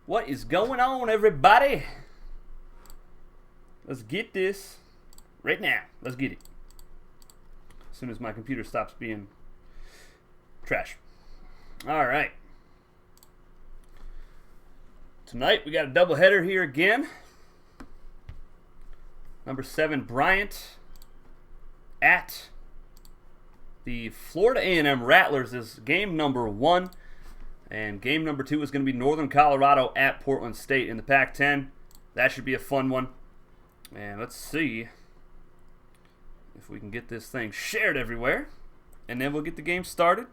What is going on, everybody? Let's get this right now. Let's get it. As soon as my computer stops being trash. All right. Tonight we got a doubleheader here again. Number 7, Bryant at the Florida A&M Rattlers is game number 1. And game number 2 is going to be Northern Colorado at Portland State in the Pac-10. That should be a fun one. And let's see if we can get this thing shared everywhere. And then we'll get the game started.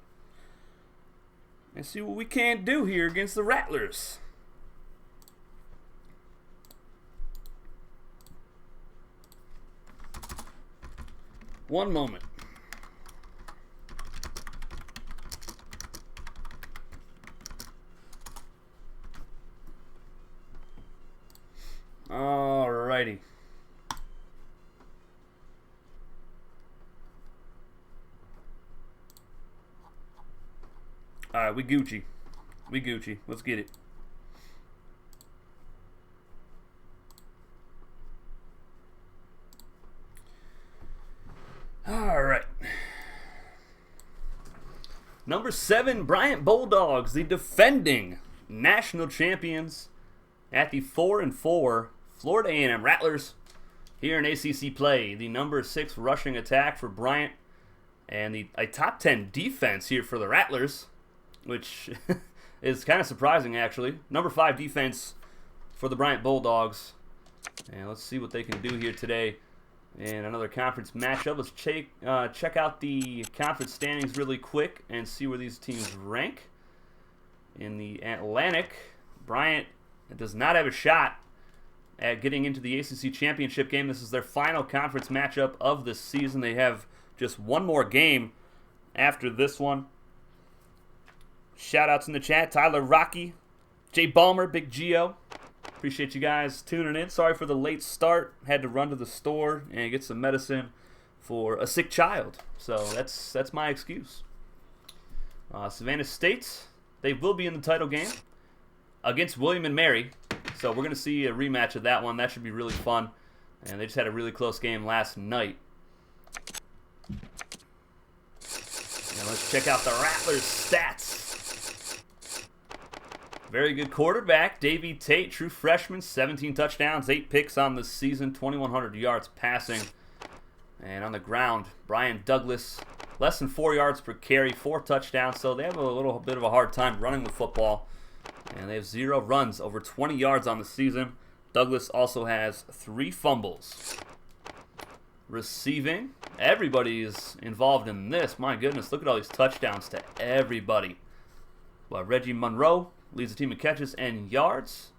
And see what we can do here against the Rattlers. One moment. Alrighty. Alright, we Gucci. We Gucci. Let's get it. Alright. Number 7, Bryant Bulldogs, the defending national champions at the 4-4 Florida A&M Rattlers here in ACC play. The number 6 rushing attack for Bryant and a top 10 defense here for the Rattlers, which is kind of surprising actually. Number 5 defense for the Bryant Bulldogs. And let's see what they can do here today in another conference matchup. Let's check out the conference standings really quick and see where these teams rank. In the Atlantic, Bryant does not have a shot at getting into the ACC championship game. This is their final conference matchup of the season. They have just one more game after this one. Shout outs in the chat, Tyler Rocky, Jay Ballmer, Big Geo. Appreciate you guys tuning in. Sorry for the late start. Had to run to the store and get some medicine for a sick child. So that's my excuse. Savannah State, they will be in the title game against William and Mary. So we're going to see a rematch of that one. That should be really fun. And they just had a really close game last night. And let's check out the Rattlers' stats. Very good quarterback, Davey Tate, true freshman, 17 touchdowns, 8 picks on the season, 2,100 yards passing. And on the ground, Brian Douglas, less than 4 yards per carry, 4 touchdowns. So they have a little bit of a hard time running the football. And they have 0 runs over 20 yards on the season. Douglas also has 3 fumbles. Receiving, everybody is involved in this. My goodness, look at all these touchdowns to everybody. Well, Reggie Monroe leads the team in catches and yards.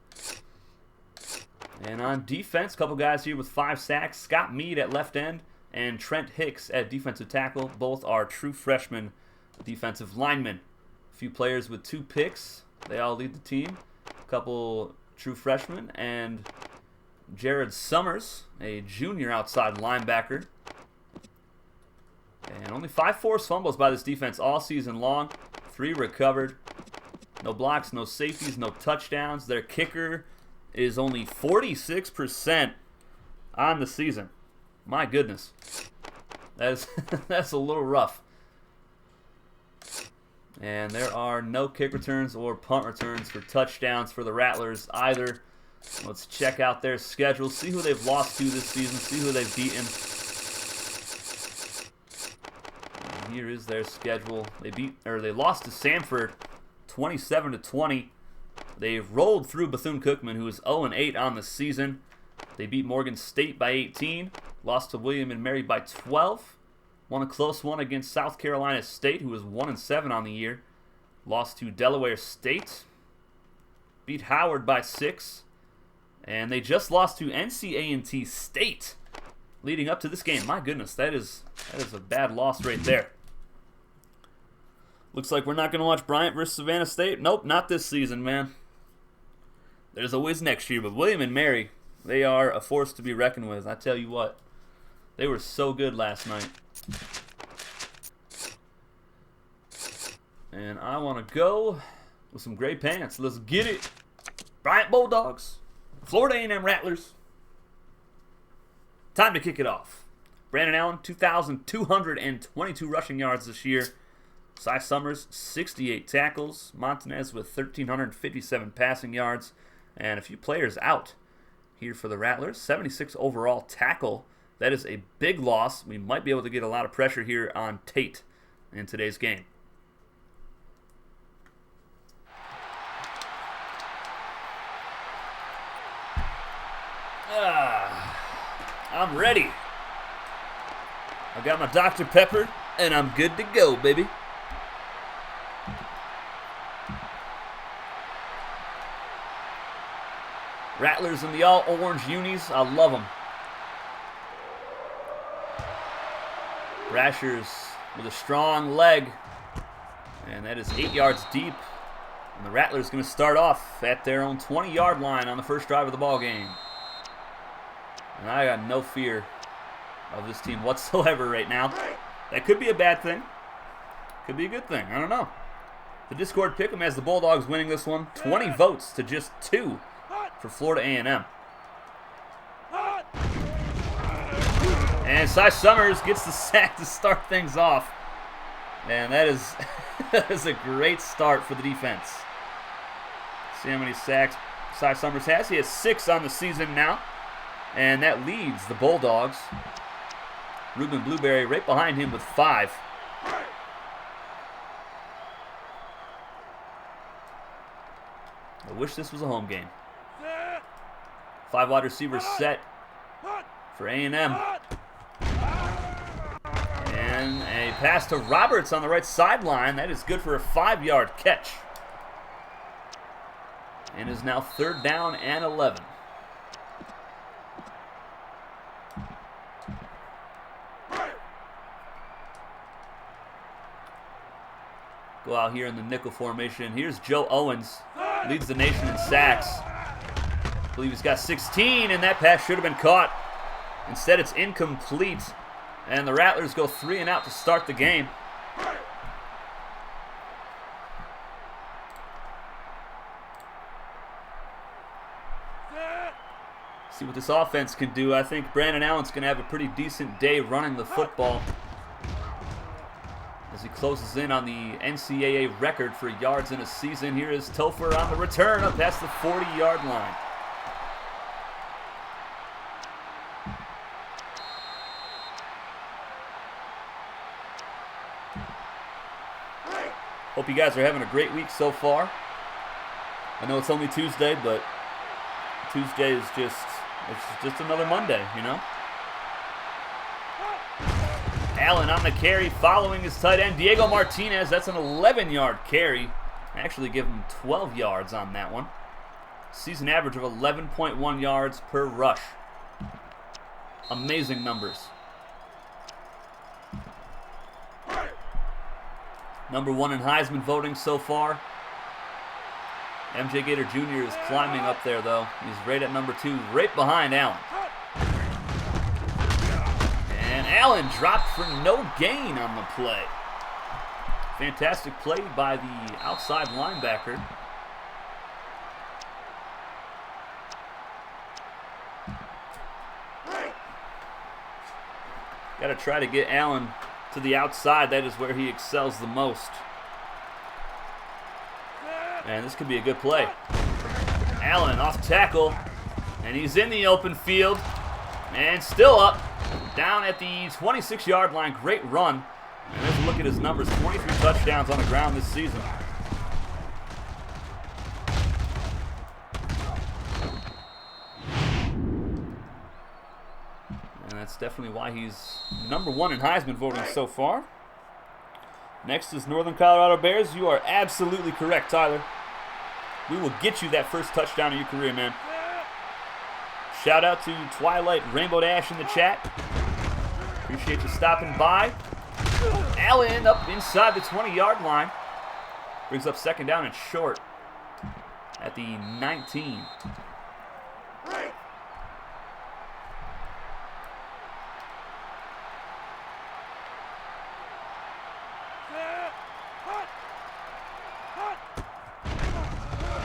And on defense, a couple guys here with 5 sacks. Scott Mead at left end and Trent Hicks at defensive tackle. Both are true freshman defensive linemen. A few players with 2 picks. They all lead the team. A couple true freshmen and Jared Summers, a junior outside linebacker. And only 5 forced fumbles by this defense all season long. 3 recovered. No blocks, no safeties, no touchdowns. Their kicker is only 46% on the season. My goodness. That's a little rough. And there are no kick returns or punt returns for touchdowns for the Rattlers either. Let's check out their schedule, see who they've lost to this season, see who they've beaten. And here is their schedule. They lost to Samford 27-20. They rolled through Bethune-Cookman, who is 0-8 on the season. They beat Morgan State by 18, lost to William and Mary by 12. Won a close one against South Carolina State, who was 1-7 on the year. Lost to Delaware State. Beat Howard by 6. And they just lost to NCAA State leading up to this game. My goodness, that is a bad loss right there. Looks like we're not going to watch Bryant versus Savannah State. Nope, not this season, man. There's always next year. But William and Mary, they are a force to be reckoned with. I tell you what, they were so good last night. And I want to go with some gray pants. Let's get it. Bryant Bulldogs, Florida A&M Rattlers. Time to kick it off. Brandon Allen, 2,222 rushing yards this year. Cy Summers, 68 tackles. Montanez with 1,357 passing yards. And a few players out here for the Rattlers. 76 overall tackle. That is a big loss. We might be able to get a lot of pressure here on Tate in today's game. I'm ready. I got my Dr. Pepper, and I'm good to go, baby. Rattlers in the all-orange unis. I love them. Rashers with a strong leg. And that is 8 yards deep. And the Rattlers going to start off at their own 20-yard line on the first drive of the ball game. And I got no fear of this team whatsoever right now. That could be a bad thing. Could be a good thing. I don't know. The Discord pick'em has the Bulldogs winning this one. 20 votes to just 2 for Florida A&M. And Cy Summers gets the sack to start things off. And that is, that is a great start for the defense. See how many sacks Cy Summers has. He has 6 on the season now. And that leads the Bulldogs. Ruben Blueberry right behind him with 5. I wish this was a home game. 5 wide receivers set for A&M. And a pass to Roberts on the right sideline. That is good for a 5-yard catch. And is now 3rd down and 11. Go out here in the nickel formation. Here's Joe Owens. Leads the nation in sacks. I believe he's got 16, and that pass should have been caught. Instead, it's incomplete. And the Rattlers go 3 and out to start the game. See what this offense can do. I think Brandon Allen's going to have a pretty decent day running the football as he closes in on the NCAA record for yards in a season. Here is Topher on the return up past the 40-yard line. Hope you guys are having a great week so far. I know it's only Tuesday, but Tuesday is just another Monday, you know? Allen on the carry, following his tight end, Diego Martinez. That's an 11-yard carry. Actually give him 12 yards on that one. Season average of 11.1 yards per rush. Amazing numbers. Number 1 in Heisman voting so far. MJ Gator Jr. is climbing up there, though. He's right at number 2, right behind Allen. And Allen dropped for no gain on the play. Fantastic play by the outside linebacker. Got to try to get Allen to the outside. That is where he excels the most. And this could be a good play. Allen off tackle. And he's in the open field. And still up. Down at the 26-yard line. Great run. And let's look at his numbers. 23 touchdowns on the ground this season. And that's definitely why he's number 1 in Heisman voting so far. Next is Northern Colorado Bears. You are absolutely correct, Tyler. We will get you that first touchdown of your career, man. Shout out to Twilight Rainbow Dash in the chat. Appreciate you stopping by. Allen up inside the 20-yard line. Brings up 2nd down and short at the 19.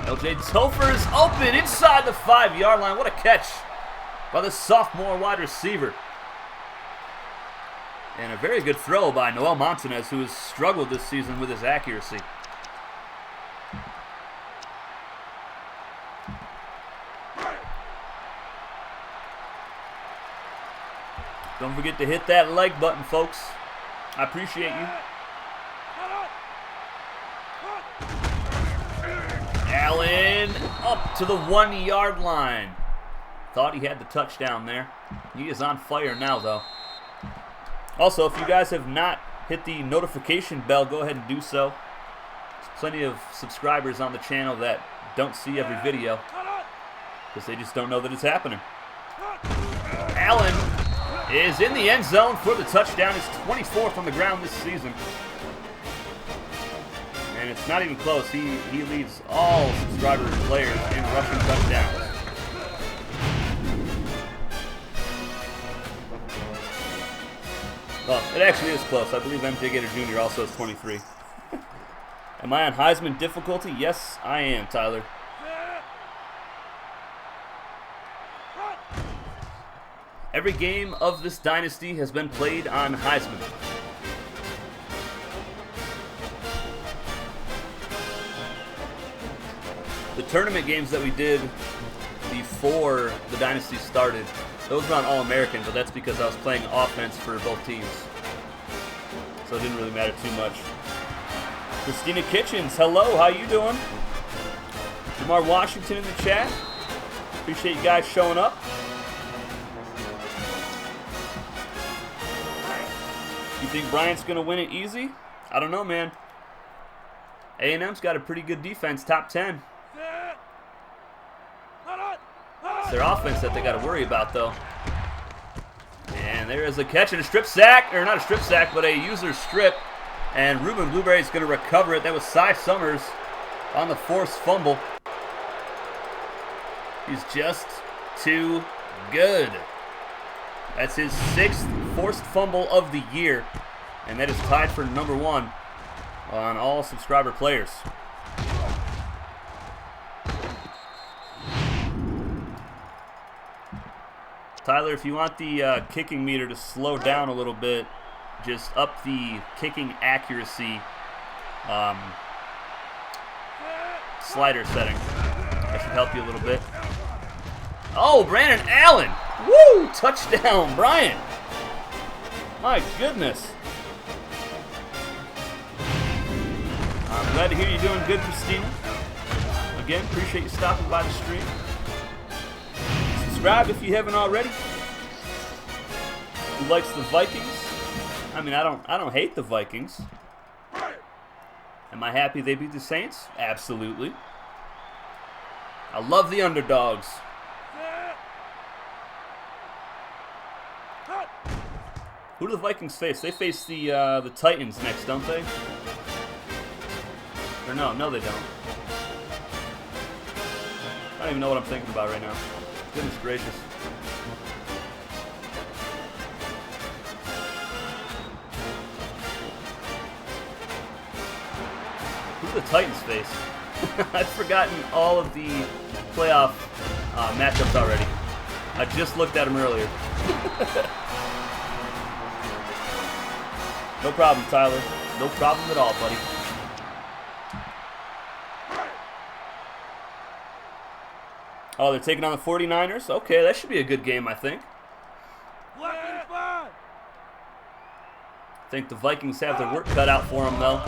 LJ Topher is open inside the 5-yard line. What a catch by the sophomore wide receiver. And a very good throw by Noel Montanez, who has struggled this season with his accuracy. Don't forget to hit that like button, folks. I appreciate you. Allen up to the 1-yard line. Thought he had the touchdown there. He is on fire now, though. Also, if you guys have not hit the notification bell, go ahead and do so. There's plenty of subscribers on the channel that don't see every video because they just don't know that it's happening. Allen is in the end zone for the touchdown. His 24th on the ground this season. And it's not even close. He leads all subscriber players in rushing touchdowns. Well, it actually is close. I believe MJ Gator Jr. also has 23. Am I on Heisman difficulty? Yes, I am, Tyler. Every game of this dynasty has been played on Heisman. The tournament games that we did before the dynasty started, those were on All-American, but that's because I was playing offense for both teams. So it didn't really matter too much. Christina Kitchens, hello, how you doing? Jamar Washington in the chat. Appreciate you guys showing up. You think Bryant's going to win it easy? I don't know, man. A&M's got a pretty good defense, top 10. It's their offense that they got to worry about, though. And there is a catch and a strip sack, or not a strip sack, but a user strip. And Ruben Blueberry is going to recover it. That was Cy Summers on the forced fumble. He's just too good. That's his 6th forced fumble of the year. And that is tied for number 1 on all subscriber players. Tyler, if you want the kicking meter to slow down a little bit, just up the kicking accuracy slider setting. That should help you a little bit. Oh, Brandon Allen! Woo! Touchdown, Bryant! My goodness. I'm glad to hear you're doing good, Christina. Again, appreciate you stopping by the stream. Subscribe if you haven't already. Who likes the Vikings? I mean, I don't hate the Vikings. Am I happy they beat the Saints? Absolutely. I love the underdogs. Who do the Vikings face? They face the Titans next, don't they? Or no, they don't. I don't even know what I'm thinking about right now. Goodness gracious. Who do the Titans face? I've forgotten all of the playoff matchups already. I just looked at them earlier. No problem, Tyler. No problem at all, buddy. Oh, they're taking on the 49ers? Okay, that should be a good game, I think. I think the Vikings have their work cut out for them, though.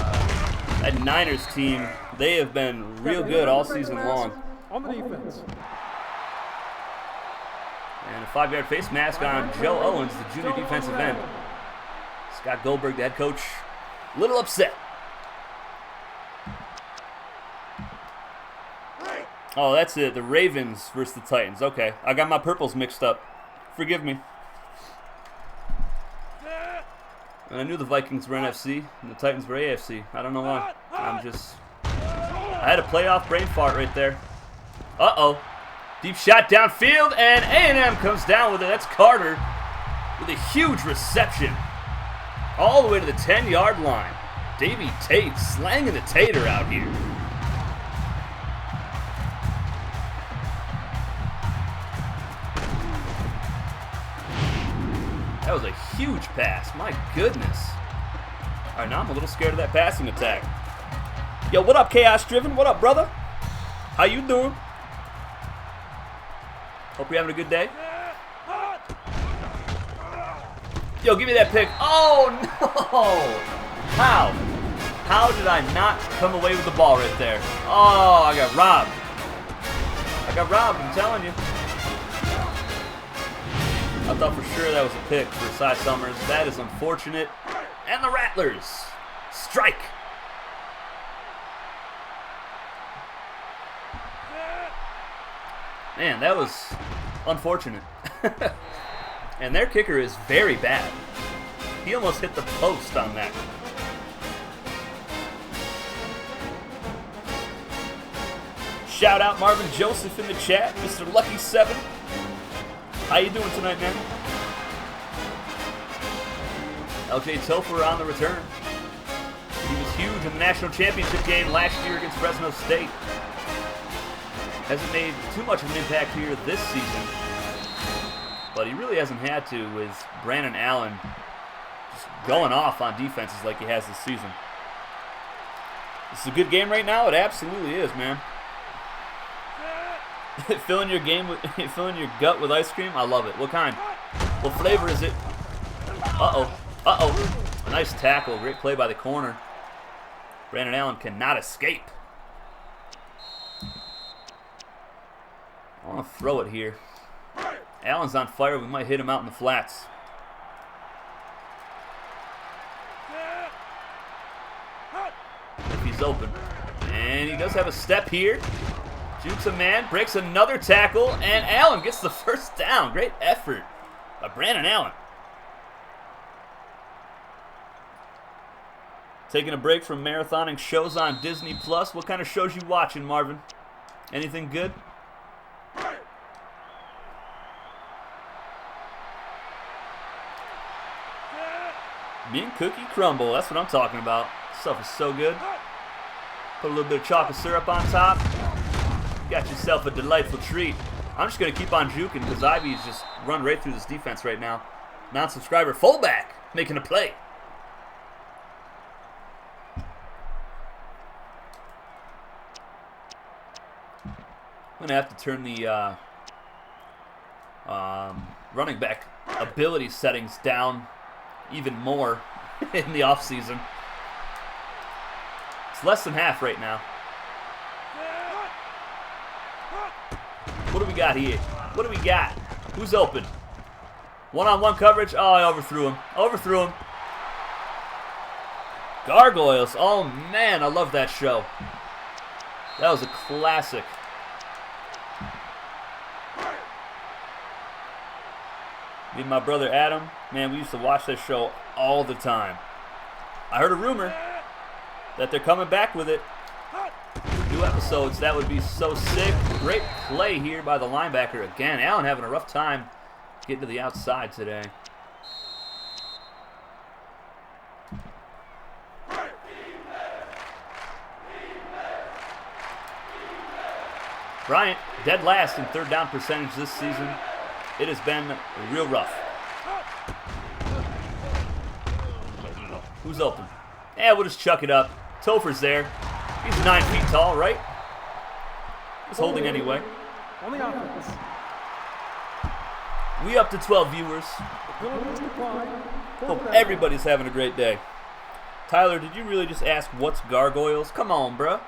That Niners team, they have been real good all season long. On the defense. And a 5-yard face mask on Joe Owens, the junior defensive end. Scott Goldberg, the head coach, a little upset. Oh, that's it. The Ravens versus the Titans. Okay, I got my purples mixed up. Forgive me. And I knew the Vikings were NFC and the Titans were AFC. I don't know why. I had a playoff brain fart right there. Uh-oh. Deep shot downfield, and A&M comes down with it. That's Carter with a huge reception. All the way to the 10-yard line. Davey Tate slanging the tater out here. huge pass. My goodness. All right, now I'm a little scared of that passing attack. Yo, what up, Chaos Driven? What up, brother? How you doing? Hope you're having a good day. Yo, give me that pick. Oh, no. How? How did I not come away with the ball right there? Oh, I got robbed. I got robbed, I'm telling you. I thought for sure that was a pick for Cy Summers. That is unfortunate. And the Rattlers strike. Man, that was unfortunate. And their kicker is very bad. He almost hit the post on that. Shout out Marvin Joseph in the chat, Mr. Lucky 7. How you doing tonight, man? LJ Topher on the return. He was huge in the national championship game last year against Fresno State. Hasn't made too much of an impact here this season, but he really hasn't had to with Brandon Allen just going off on defenses like he has this season. This is a good game right now. It absolutely is, man. Filling your gut with ice cream. I love it. What kind? What flavor is it? A nice tackle. Great play by the corner. Brandon Allen cannot escape. I want to throw it here. Allen's on fire. We might hit him out in the flats. If he's open. And he does have a step here. Jukes a man, breaks another tackle, and Allen gets the first down. Great effort by Brandon Allen. Taking a break from marathoning shows on Disney Plus. What kind of shows you watching, Marvin? Anything good? Me and Cookie Crumble. That's what I'm talking about. This stuff is so good. Put a little bit of chocolate syrup on top. Got yourself a delightful treat. I'm just going to keep on juking because Ivy's just run right through this defense right now. Non-subscriber fullback making a play. I'm going to have to turn the running back ability settings down even more in the offseason. It's less than half right now. What do we got here? What do we got? Who's open? One-on-one coverage. Oh, I overthrew him. Overthrew him. Gargoyles. Oh, man, I love that show. That was a classic. Me and my brother Adam, man, we used to watch that show all the time. I heard a rumor that they're coming back with it. New episodes, that would be so sick. Great play here by the linebacker again. Allen having a rough time getting to the outside today. Bryant, dead last in third down percentage this season. It has been real rough. Who's open? Yeah, we'll just chuck it up. Topher's there. He's 9 feet tall, right? He's holding anyway. On the offense. We up to 12 viewers. Hope everybody's having a great day. Tyler, did you really just ask what's gargoyles? Come on, bruh.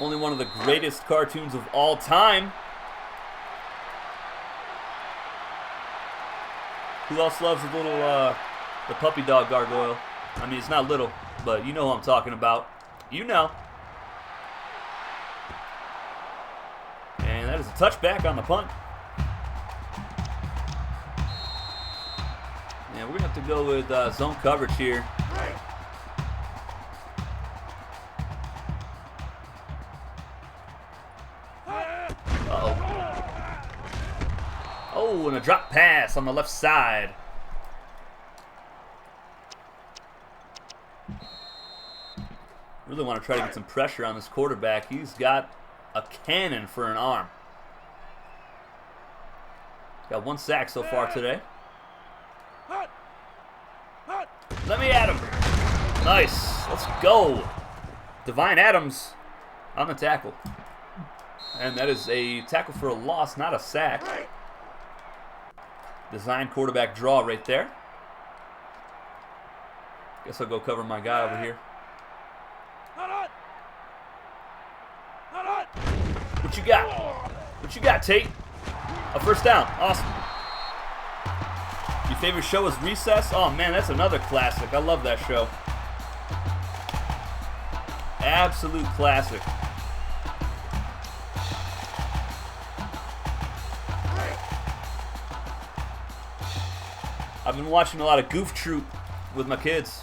Only one of the greatest cartoons of all time. Who else loves the little, the puppy dog gargoyle? I mean, it's not little, but you know who I'm talking about. You know. And that is a touchback on the punt. Yeah, we're going to have to go with zone coverage here. Oh, and a drop pass on the left side. Really want to try to get some pressure on this quarterback. He's got a cannon for an arm. Got 1 sack so far today. Let me at him. Nice. Let's go. Divine Adams on the tackle. And that is a tackle for a loss, not a sack. Design quarterback draw right there. Guess I'll go cover my guy over here. What you got? What you got, Tate? A first down. Awesome. Your favorite show is Recess? Oh, man, that's another classic. I love that show. Absolute classic. I've been watching a lot of Goof Troop with my kids.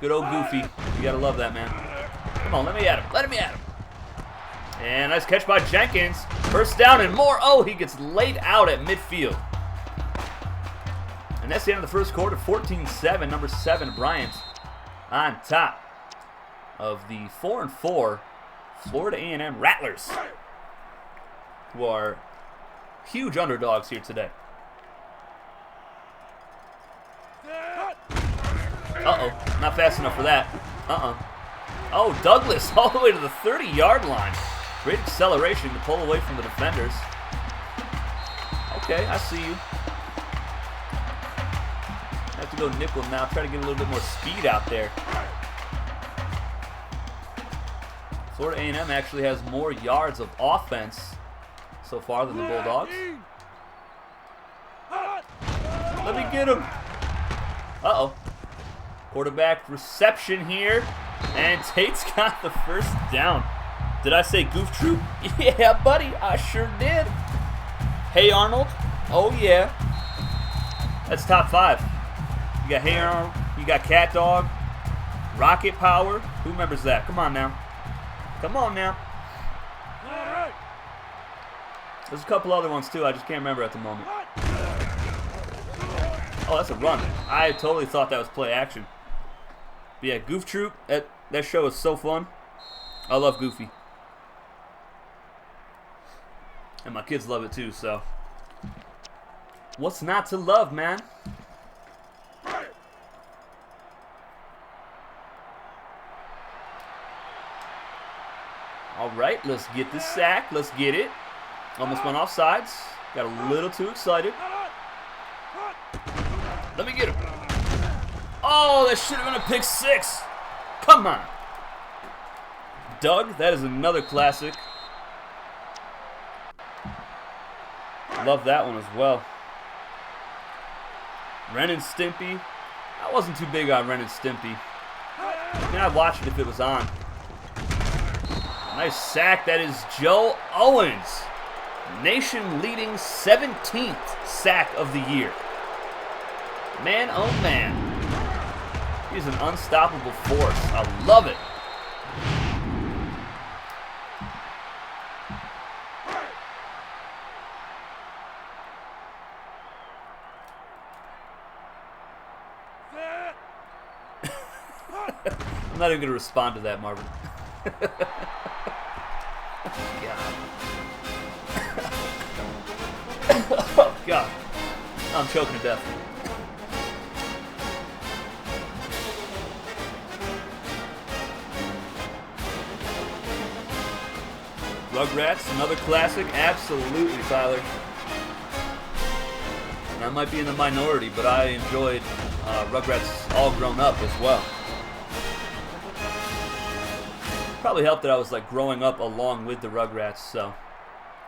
Good old Goofy. You gotta love that, man. Come on, let me at him. Let me at him. And nice catch by Jenkins. First down and more. Oh, he gets laid out at midfield. And that's the end of the first quarter. 14-7. Number 7, Bryant on top of the 4-4 Florida A&M Rattlers, who are huge underdogs here today. Uh-oh, not fast enough for that. Oh, Douglas all the way to the 30-yard line. Great acceleration to pull away from the defenders. Okay, I see you. I have to go nickel now, try to get a little bit more speed out there. Florida A&M actually has more yards of offense so far than the Bulldogs. Let me get him. Uh-oh. Quarterback reception here. And Tate's got the first down. Did I say Goof Troop? Yeah, buddy, I sure did. Hey Arnold. Oh, yeah. That's top 5. You got Hey Arnold. You got Cat Dog. Rocket Power. Who remembers that? Come on now. Come on now. There's a couple other ones too. I just can't remember at the moment. Oh, that's a run. I totally thought that was play action. But yeah, Goof Troop. That show is so fun. I love Goofy. And my kids love it too, so. What's not to love, man? All right, let's get this sack. Let's get it. Almost went off sides. Got a little too excited. Let me get him. Oh, that should have been a pick 6. Come on. Doug, that is another classic. Love that one as well. Ren and Stimpy. I wasn't too big on Ren and Stimpy. I mean, I'd watch it if it was on. Nice sack. That is Joe Owens. Nation-leading 17th sack of the year. Man, oh man. He's an unstoppable force. I love it. I'm not even going to respond to that, Marvin. God. Oh, God. I'm choking to death. Rugrats, another classic. Absolutely, Tyler. And I might be in the minority, but I enjoyed Rugrats All Grown Up as well. Probably helped that I was like growing up along with the Rugrats, so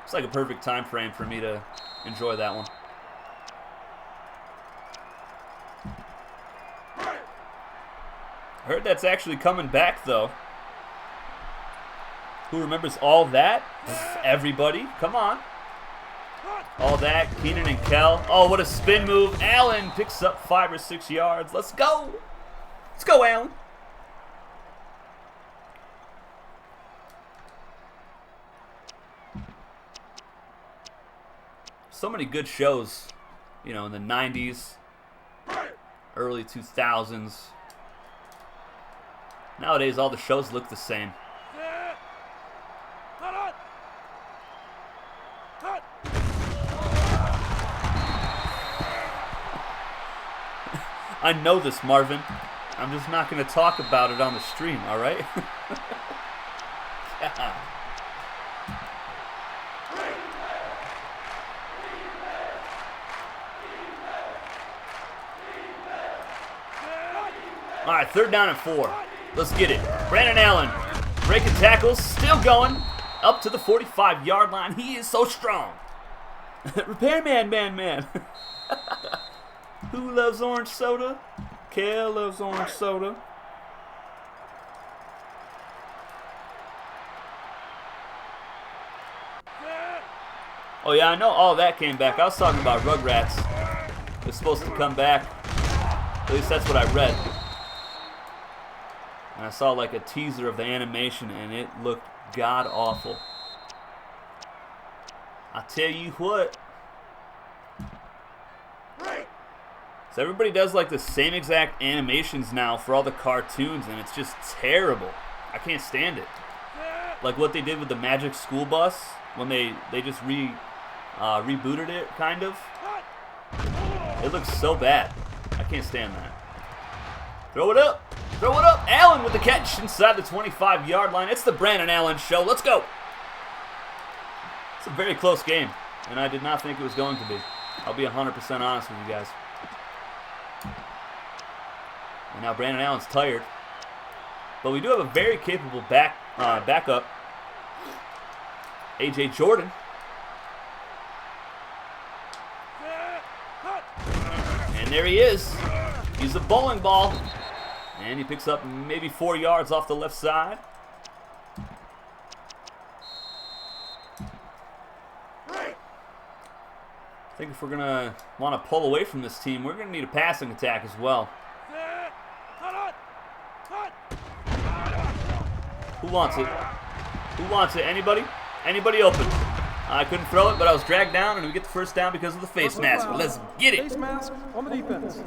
it's like a perfect time frame for me to enjoy that one. I heard that's actually coming back though. Who remembers All That? Everybody, come on. All That, Keenan and Kel. Oh, what a spin move. Allen picks up 5 or 6 yards. Let's go. Let's go, Allen. So many good shows, you know, in the 90s, early 2000s. Nowadays, all the shows look the same. I know this, Marvin. I'm just not going to talk about it on the stream, all right? Yeah. All right, 3rd down and 4. Let's get it. Brandon Allen breaking tackles, still going up to the 45-yard line. He is so strong. Repairman, man. Who loves orange soda? Kel loves orange soda. Oh, yeah, I know all that came back. I was talking about Rugrats. It was supposed to come back. At least that's what I read. And I saw like a teaser of the animation, and it looked god-awful. I tell you what. So everybody does like the same exact animations now for all the cartoons, and it's just terrible. I can't stand it. Like what they did with the Magic School Bus when they just rebooted it, kind of. It looks so bad. I can't stand that. Throw it up. Throw it up. Allen with the catch inside the 25-yard line. It's the Brandon Allen show. Let's go. It's a very close game, and I did not think it was going to be. I'll be 100% honest with you guys. And now Brandon Allen's tired. But we do have a very capable backup. A.J. Jordan. And there he is. He's a bowling ball. And he picks up maybe 4 yards off the left side. I think if we're going to want to pull away from this team, we're going to need a passing attack as well. Who wants it? Who wants it? Anybody? Anybody open? I couldn't throw it, but I was dragged down, and we get the first down because of the face mask. Let's get it. Face mask on the defense.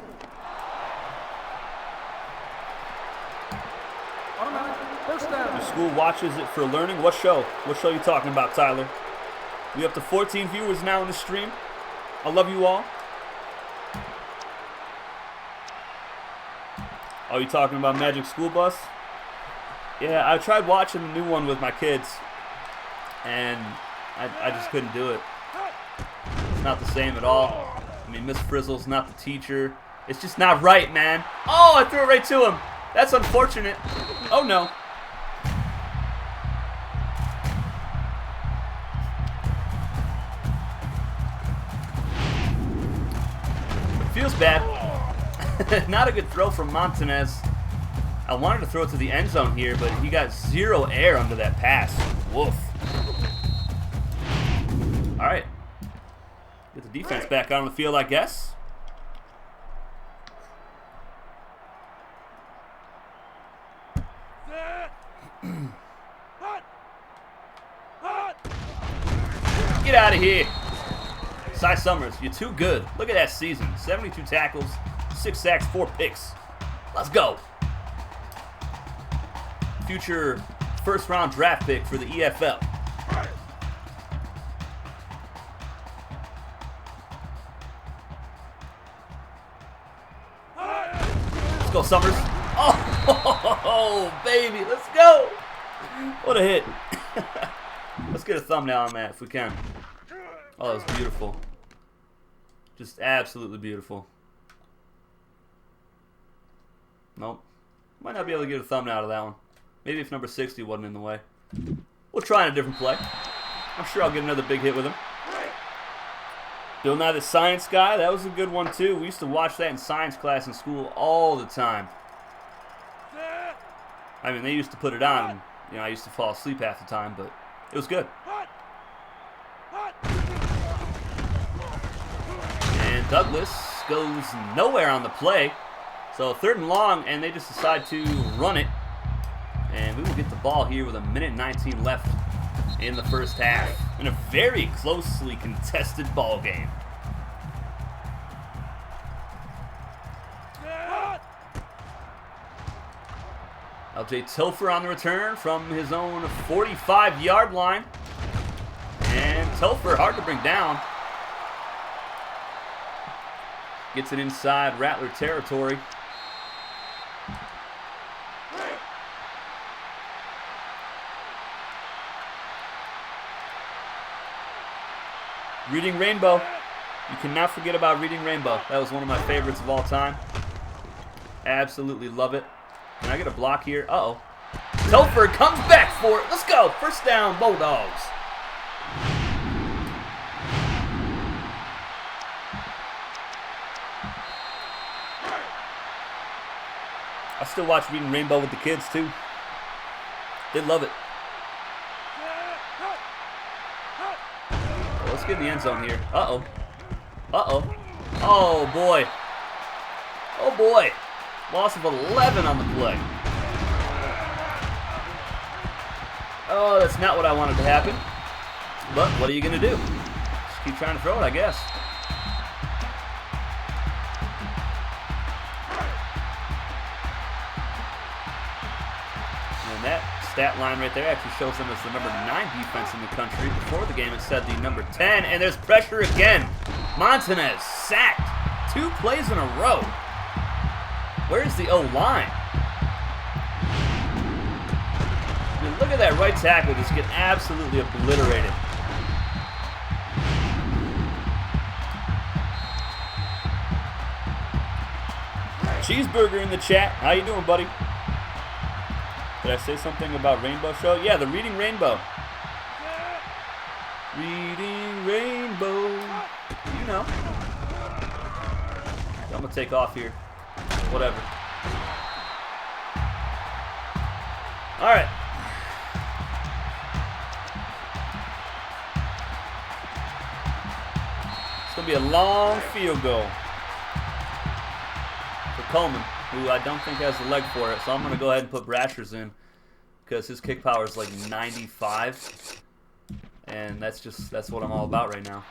Automatic first down. The school watches it for learning. What show? What show are you talking about, Tyler? We up to 14 viewers now in the stream. I love you all. Are you talking about Magic School Bus? Yeah, I tried watching the new one with my kids, and I just couldn't do it. It's not the same at all. I mean, Miss Frizzle's not the teacher. It's just not right, man. Oh, I threw it right to him. That's unfortunate. Oh, no. It feels bad. Not a good throw from Montanez. I wanted to throw it to the end zone here, but he got zero air under that pass. Woof. All right. Get the defense back out on the field, I guess. Get out of here. Cy Summers, you're too good. Look at that season. 72 tackles, 6 sacks, 4 picks. Let's go. Future first-round draft pick for the EFL. Let's go, Summers. Oh, baby, let's go. What a hit. Let's get a thumbnail on that if we can. Oh, that was beautiful. Just absolutely beautiful. Nope. Might not be able to get a thumbnail out of that one. Maybe if number 60 wasn't in the way. We'll try a different play. I'm sure I'll get another big hit with him. Bill Nye the Science Guy, that was a good one too. We used to watch that in science class in school all the time. I mean, they used to put it on, and, you know, I used to fall asleep half the time, but it was good. And Douglas goes nowhere on the play. So 3rd and long, and they just decide to run it. And we will get the ball here with 1:19 left in the first half. In a very closely contested ball game. LJ Topher on the return from his own 45-yard line. And Topher hard to bring down. Gets it inside Rattler territory. Reading Rainbow. You cannot forget about Reading Rainbow. That was one of my favorites of all time. Absolutely love it. Can I get a block here? Uh-oh. Telford comes back for it. Let's go. First down, Bulldogs. I still watch Reading Rainbow with the kids, too. They love it. Let's get in the end zone here. Uh-oh. Uh-oh. Oh, boy. Oh, boy. Loss of 11 on the play. Oh, that's not what I wanted to happen. But what are you going to do? Just keep trying to throw it, I guess. And that stat line right there actually shows them as the number 9 defense in the country. Before the game, it said the number 10. And there's pressure again. Montanez sacked 2 plays in a row. Where's the O-line? I mean, look at that right tackle just get absolutely obliterated. Cheeseburger in the chat. How you doing, buddy? Did I say something about Rainbow Show? Yeah, the Reading Rainbow. Reading Rainbow. You know. I'm going to take off here. Whatever. All right. It's going to be a long field goal for Coleman, who I don't think has the leg for it. So I'm going to go ahead and put Brashers in because his kick power is like 95. And that's what I'm all about right now.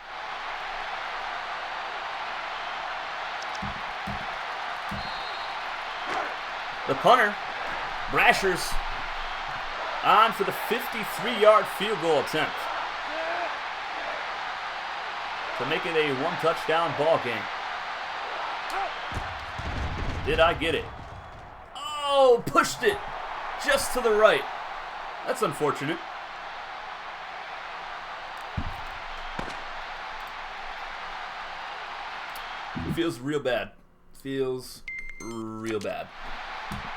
The punter, Brashers, on for the 53-yard field goal attempt to make it a 1-touchdown ball game. Did I get it? Oh, pushed it just to the right. That's unfortunate. Feels real bad. Feels real bad.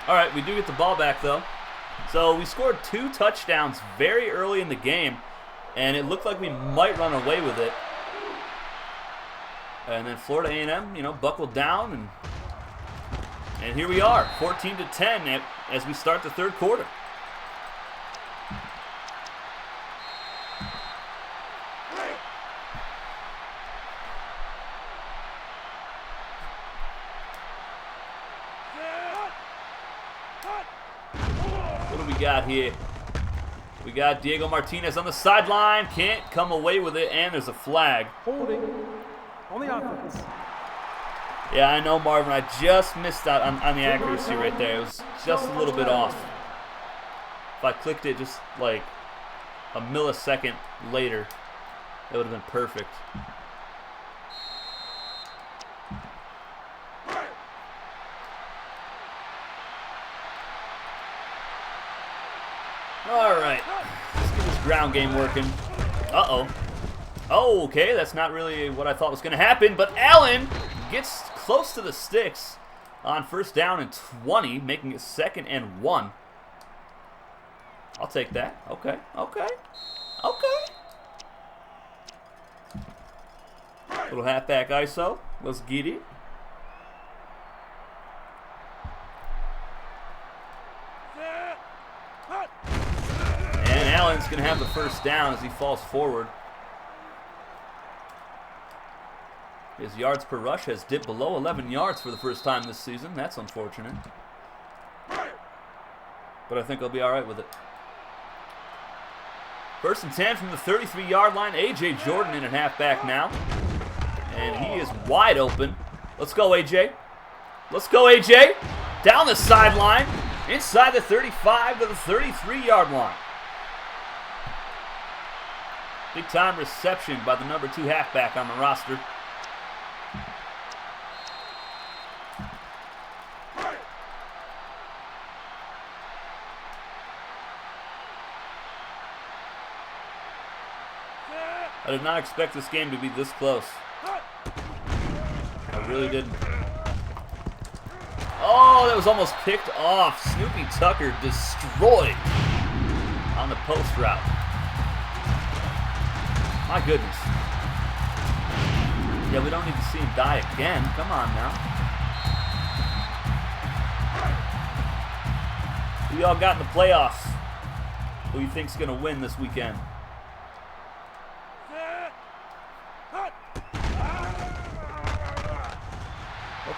All right, we do get the ball back, though. So we scored 2 touchdowns very early in the game, and it looked like we might run away with it. And then Florida A&M, buckled down, and here we are, 14-10 as we start the third quarter. Got here. We got Diego Martinez on the sideline. Can't come away with it, and there's a flag. Holding on the offense. Yeah, I know, Marvin. I just missed out on the accuracy right there. It was just a little bit off. If I clicked it just like a millisecond later, it would have been perfect. All right, let's get this ground game working. Uh-oh. Oh, okay, that's not really what I thought was going to happen, but Allen gets close to the sticks on first down and 20, making it 2nd and 1. I'll take that. Okay. Little halfback ISO. Let's get it. Allen's going to have the first down as he falls forward. His yards per rush has dipped below 11 yards for the first time this season. That's unfortunate. But I think he'll be all right with it. 1st and 10 from the 33-yard line. A.J. Jordan in at halfback now. And he is wide open. Let's go, A.J. Let's go, A.J. Down the sideline. Inside the 35 to the 33-yard line. Big-time reception by the number 2 halfback on the roster. I did not expect this game to be this close. I really didn't. Oh, that was almost picked off. Snoopy Tucker destroyed on the post route. My goodness. Yeah, we don't need to see him die again. Come on now. Who y'all got in the playoffs? Who you think's gonna win this weekend?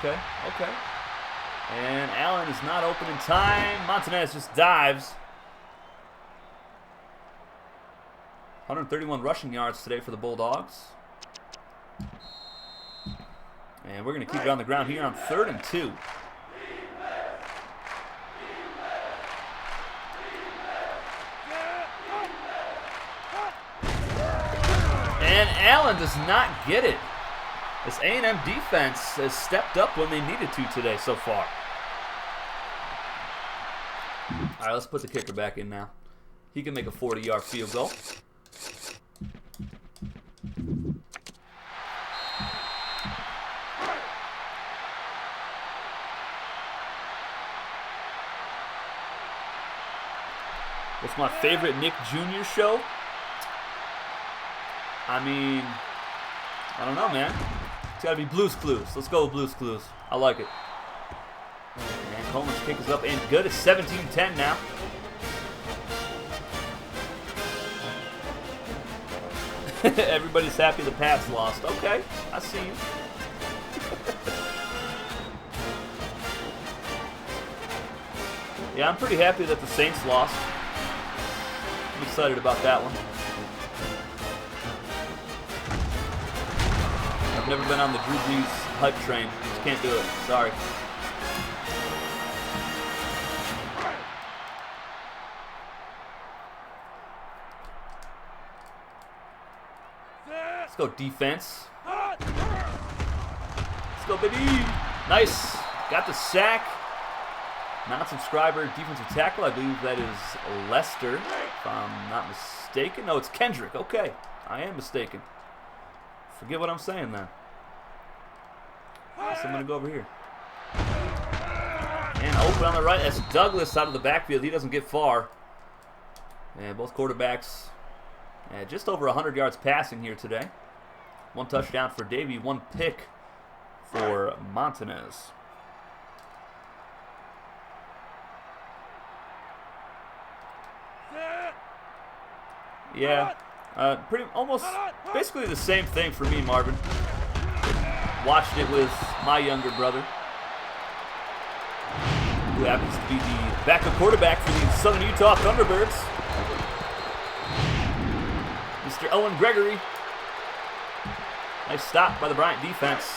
Okay, okay. And Allen is not open in time. Montanez just dives. 131 rushing yards today for the Bulldogs. And we're going to keep it on the ground here on 3rd and 2. And Allen does not get it. This A&M defense has stepped up when they needed to today so far. All right, let's put the kicker back in now. He can make a 40-yard field goal. What's my favorite Nick Jr. show? I mean, I don't know, man. It's got to be Blue's Clues. Let's go with Blue's Clues. I like it. And Coleman's kick is up and good. It's 17-10 now. Everybody's happy the Pats lost. Okay, I see you. Yeah, I'm pretty happy that the Saints lost. I'm excited about that one. I've never been on the Drew Brees hype train. Just can't do it. Sorry. Let's go defense. Let's go, baby. Nice. Got the sack. Non-subscriber defensive tackle. I believe that is Lester, if I'm not mistaken. No, it's Kendrick. Okay. I am mistaken. Forget what I'm saying then. So I'm going to go over here. And open on the right. That's Douglas out of the backfield. He doesn't get far. And both quarterbacks just over 100 yards passing here today. 1 touchdown for Davey, 1 pick for Montanez. Yeah, almost basically the same thing for me, Marvin. Watched it with my younger brother, who happens to be the backup quarterback for the Southern Utah Thunderbirds, Mr. Owen Gregory. Nice stop by the Bryant defense.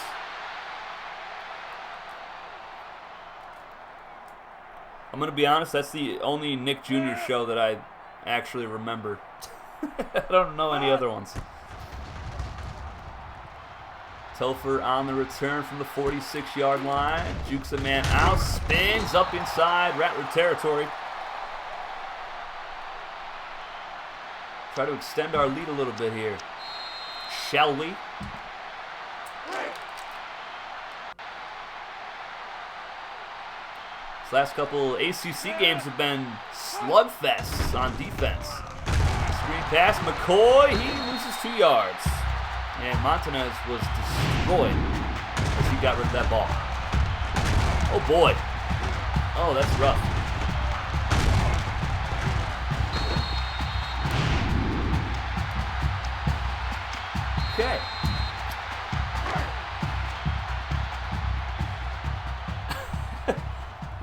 I'm going to be honest, that's the only Nick Jr. show that I actually remember. I don't know any other ones. Telfer on the return from the 46-yard line. Jukes a man out, spins up inside Rattler territory. Try to extend our lead a little bit here. Shall we? These last couple ACC games have been slugfests on defense. Screen pass, McCoy, he loses 2 yards. And Montanez was destroyed as he got rid of that ball. Oh boy. Oh, that's rough. Okay.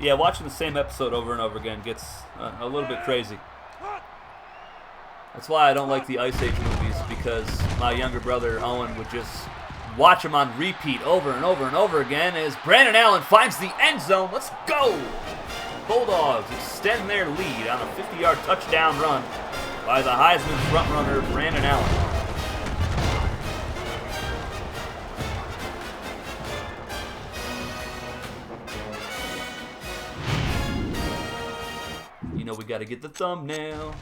Yeah, watching the same episode over and over again gets a little bit crazy. That's why I don't like the Ice Age movies, because my younger brother Owen would just watch them on repeat over and over and over again as Brandon Allen finds the end zone. Let's go! Bulldogs extend their lead on a 50-yard touchdown run by the Heisman frontrunner Brandon Allen. You know we got to get the thumbnail.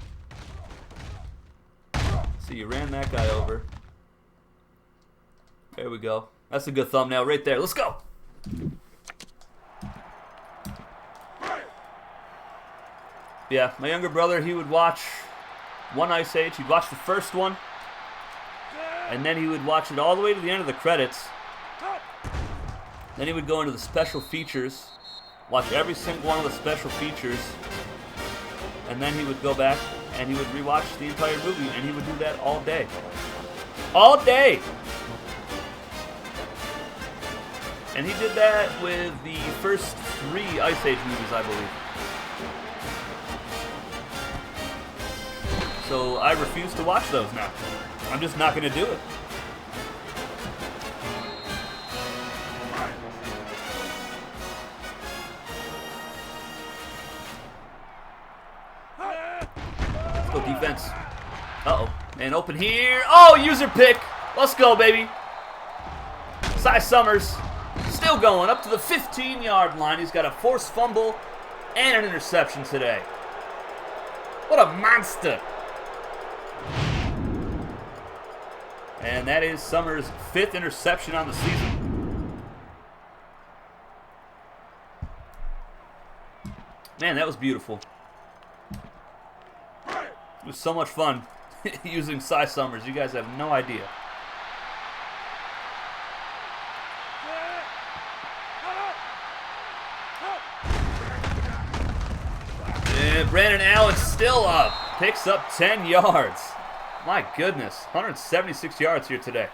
See, you ran that guy over. There we go. That's a good thumbnail right there. Let's go. Yeah, my younger brother, he would watch one Ice Age. He'd watch the first one, and then he would watch it all the way to the end of the credits. Then he would go into the special features, watch every single one of the special features, and then he would go back and he would rewatch the entire movie, and he would do that all day. All day! And he did that with the first 3 Ice Age movies, I believe. So I refuse to watch those now. I'm just not going to do it. Let's go defense. Uh-oh. And open here. Oh, user pick. Let's go, baby. Cy Summers still going up to the 15-yard line. He's got a forced fumble and an interception today. What a monster. And that is Summers' 5th interception on the season. Man, that was beautiful. It was so much fun using Cy Summers. You guys have no idea. And Brandon Allen still up. Picks up 10 yards. My goodness, 176 yards here today.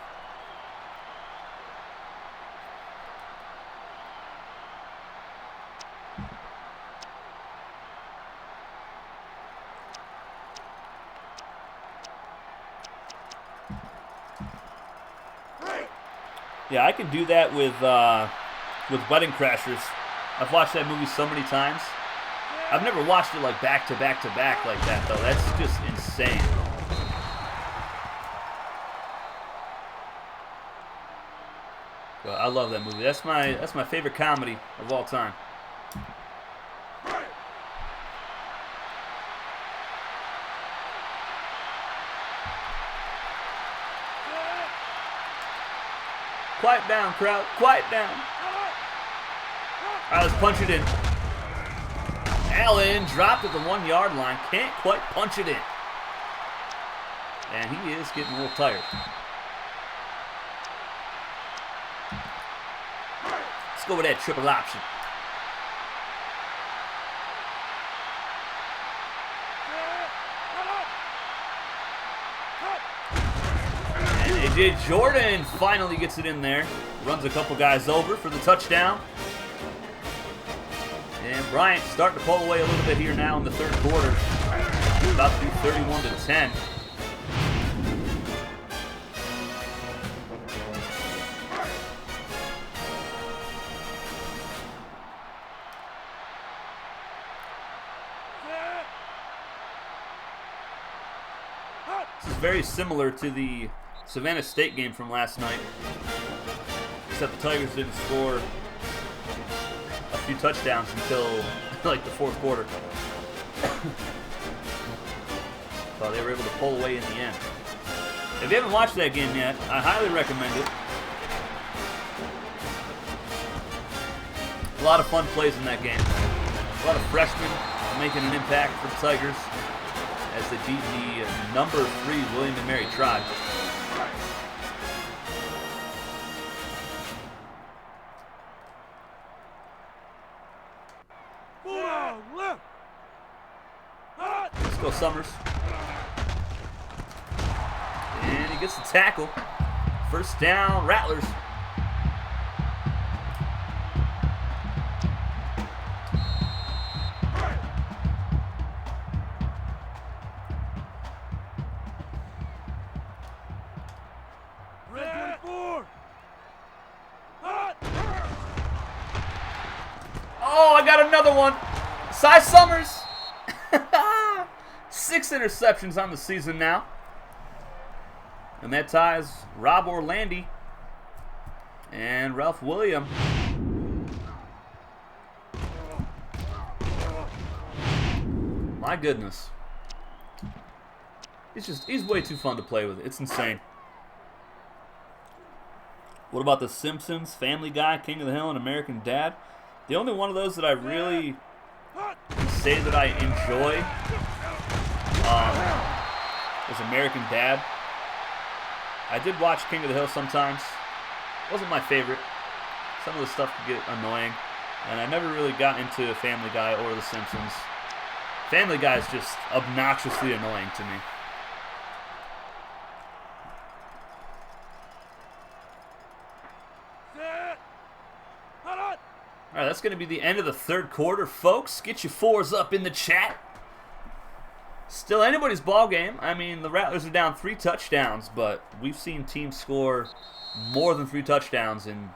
Yeah, I can do that with Wedding Crashers. I've watched that movie so many times. I've never watched it like back to back to back like that though. That's just insane. Well, I love that movie. That's my favorite comedy of all time. Quiet down, crowd. Quiet down. All right, let's punch it in. Allen dropped at the 1-yard line. Can't quite punch it in. And he is getting a little tired. Let's go with that triple option. And AJ Jordan finally gets it in there. Runs a couple guys over for the touchdown. And Bryant starting to pull away a little bit here now in the 3rd quarter. About to do 31-10. This is very similar to the Savannah State game from last night, except the Tigers didn't score a few touchdowns until like the 4th quarter. So they were able to pull away in the end. If you haven't watched that game yet, I highly recommend it. A lot of fun plays in that game. A lot of freshmen making an impact for the Tigers as they beat the number 3 William and Mary Tribe. Let's go Summers. And he gets the tackle. First down, Rattlers. Oh, I got another one. Cy Summers. 6 interceptions on the season now. And that ties Rob Orlandi and Ralph William. My goodness. He's way too fun to play with. It's insane. What about The Simpsons, Family Guy, King of the Hill, and American Dad? The only one of those that I really say that I enjoy is American Dad. I did watch King of the Hill sometimes. Wasn't my favorite. Some of the stuff could get annoying. And I never really got into Family Guy or The Simpsons. Family Guy is just obnoxiously annoying to me. All right, that's going to be the end of the third quarter, folks. Get your fours up in the chat. Still anybody's ball game. I mean, the Rattlers are down 3 touchdowns, but we've seen teams score more than 3 touchdowns in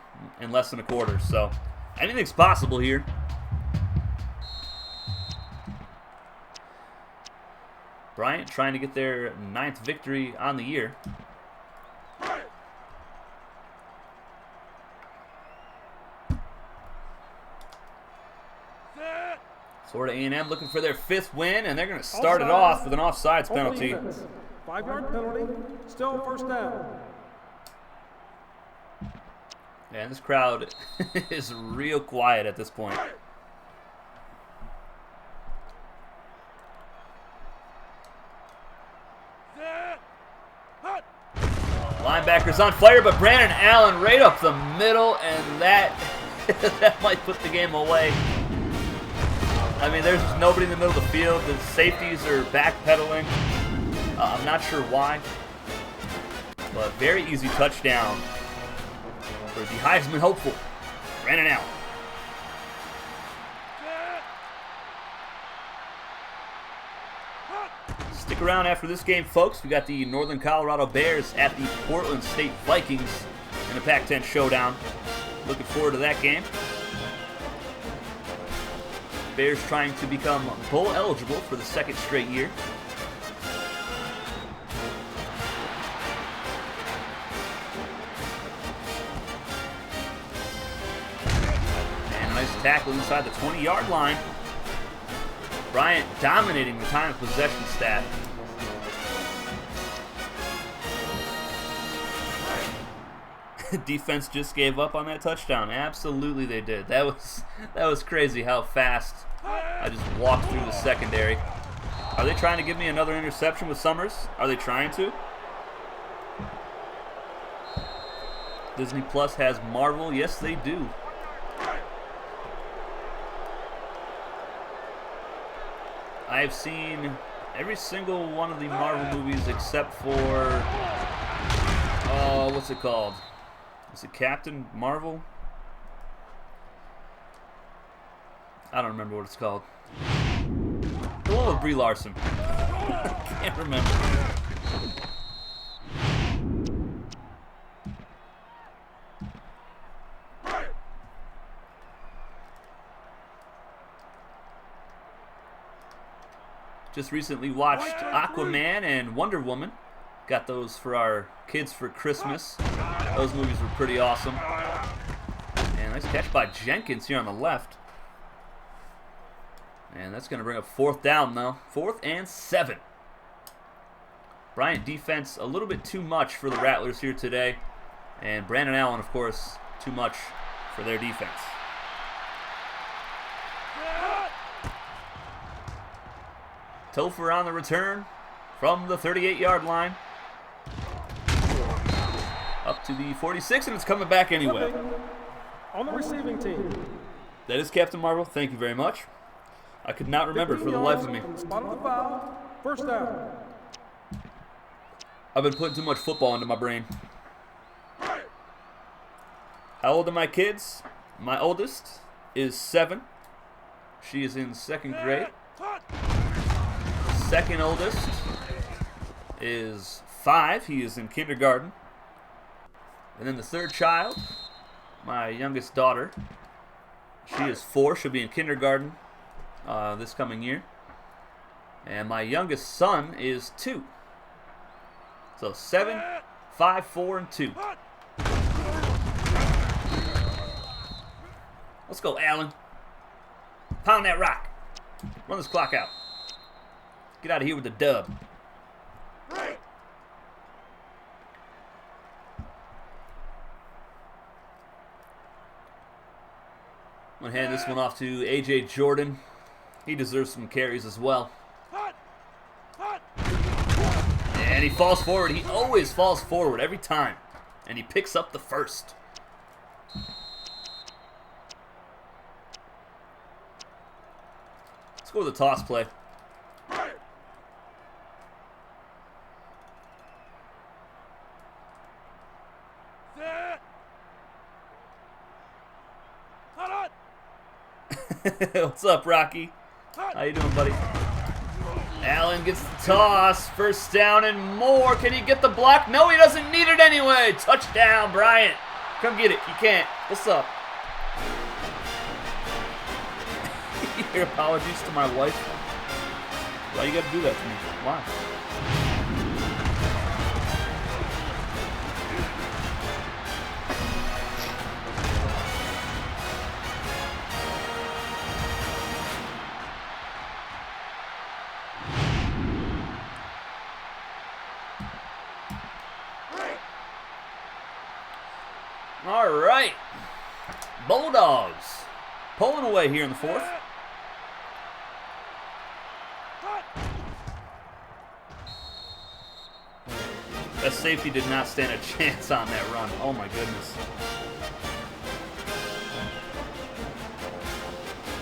less than a quarter. So anything's possible here. Bryant trying to get their 9th victory on the year. Florida A&M looking for their 5th win, and they're going to start it off with an offsides penalty. 5-yard penalty, still first down. And this crowd is real quiet at this point. Linebacker's on fire, but Brandon Allen right up the middle, and that might put the game away. I mean, there's just nobody in the middle of the field. The safeties are backpedaling. I'm not sure why. But very easy touchdown for the Heisman hopeful, Brandon Allen. Stick around after this game, folks. We got the Northern Colorado Bears at the Portland State Vikings in the Pac-10 showdown. Looking forward to that game. Bears trying to become bowl eligible for the 2nd straight year. And a nice tackle inside the 20-yard line. Bryant dominating the time of possession stat. Defense just gave up on that touchdown. Absolutely they did. That was crazy how fast I just walked through the secondary. Are they trying to give me another interception with Summers? Are they trying to? Disney Plus has Marvel. Yes, they do. I have seen every single one of the Marvel movies except for, what's it called? Is it Captain Marvel? I don't remember what it's called. The one with Brie Larson. I can't remember. Just recently watched Aquaman and Wonder Woman. Got those for our kids for Christmas. Those movies were pretty awesome. And nice catch by Jenkins here on the left. And that's going to bring up 4th down, though. 4th and 7. Bryant defense a little bit too much for the Rattlers here today. And Brandon Allen, of course, too much for their defense. Topher on the return from the 38-yard line. Up to the 46, and it's coming back anyway. On the receiving team. That is Captain Marvel. Thank you very much. I could not remember for the life of me. Spot on the foul. First down. I've been putting too much football into my brain. How old are my kids? My oldest is 7. She is in 2nd grade. Second oldest is 5. He is in kindergarten. And then the 3rd child, my youngest daughter, she is 4. She'll be in kindergarten this coming year. And my youngest son is 2. So 7, 5, 4, and 2. Let's go, Allen. Pound that rock. Run this clock out. Get out of here with the dub. I'm going to hand this one off to A.J. Jordan. He deserves some carries as well. And he falls forward. He always falls forward every time. And he picks up the first. Let's go with the toss play. What's up, Rocky? How you doing, buddy? Allen gets the toss. First down and more. Can he get the block? No, he doesn't need it anyway. Touchdown, Bryant. Come get it. You can't. What's up? Your apologies to my wife. Why you gotta do that to me? Why? All right, Bulldogs pulling away here in the fourth. That safety did not stand a chance on that run. Oh my goodness.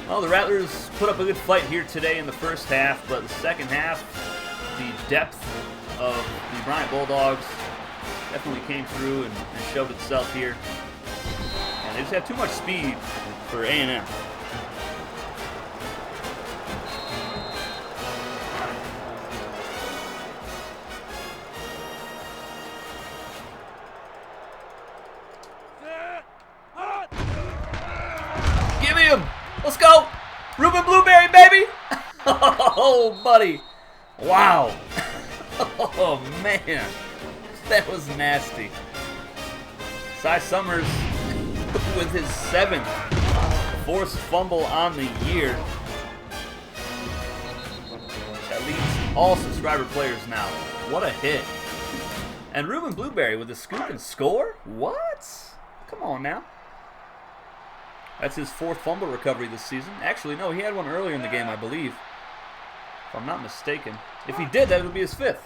Well, the Rattlers put up a good fight here today in the first half, but the second half, the depth of the Bryant Bulldogs definitely came through and showed itself here. And they just have too much speed for A&M. Give me him! Let's go! Ruben Blueberry, baby! Oh, buddy. Wow. Oh, man. That was nasty. Cy Summers with his 7th forced fumble on the year. That leads all subscriber players now. What a hit. And Ruben Blueberry with a scoop and score? What? Come on now. That's his 4th fumble recovery this season. Actually, no, he had one earlier in the game, I believe. If I'm not mistaken. If he did, that would be his 5th.